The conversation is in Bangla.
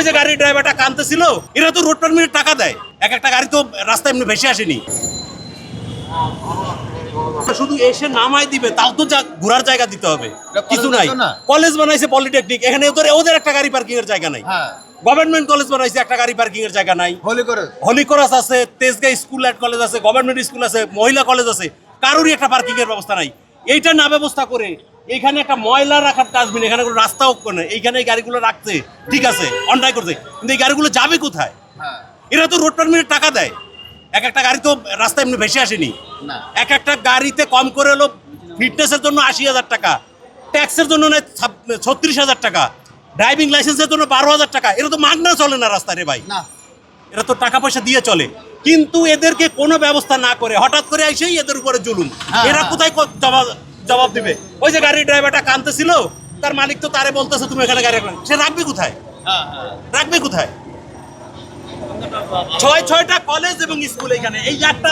যে গাড়ির ড্রাইভারটা কাঁদতেছিল, এরা তো রোড পারমিটের টাকা দেয়। এক একটা গাড়ি তো রাস্তায় এমনি ভেসে আসেনি, শুধু এসে নামাই দিবে, তাও তো ঘোরার জায়গা দিতে হবে, কিছু নাই। কলেজ বানাইছে পলিটেকনিক, এখানে ওদের একটা গাড়ি পার্কিং এর জায়গা নাই। গভর্নমেন্ট কলেজ বানাইছে, একটা গাড়ি পার্কিং এর জায়গা নাই। হলিকরাস আছে, তেজগাঁ স্কুল অ্যান্ড কলেজ আছে, গভর্নমেন্ট স্কুল আছে, মহিলা কলেজ আছে, কারোরই একটা পার্কিং এর ব্যবস্থা নাই। এইটা না ব্যবস্থা করে এখানে একটা ময়লা রাখার ডাস্টবিন, এখানে কোনো রাস্তাও করে, এইখানে এই গাড়িগুলো রাখছে, ঠিক আছে, অন্যায় করছে, কিন্তু এই গাড়িগুলো যাবে কোথায়? এরা তো রোড পারমিটের টাকা দেয়। এক একটা গাড়ি তো রাস্তায় এমনি ভেসে আসেনি। এক একটা গাড়িতে কম করে হলো ফিটনেসের জন্য ৮০,০০০ টাকা, ট্যাক্সের জন্য ৩৬,০০০ টাকা, ড্রাইভিং লাইসেন্সের জন্য ১২,০০০ টাকা। এরা তো মাগনা চলে না রাস্তায় রে ভাই, এরা তো টাকা পয়সা দিয়ে চলে। কিন্তু এদেরকে কোনো ব্যবস্থা না করে হঠাৎ করে এসেই এদের উপরে জুলুম। এরা কোথায় জবাব দিবে? ওই যে গাড়ির ড্রাইভারটা কাঁদতেছিল, তার মালিক তো তারে বলতেছে তুমি এখানে গাড়ি রাখবেন, সে রাখবে কোথায়? রাখবে কোথায়? ৬টা কলেজ এবং স্কুল এখানে, এই একটা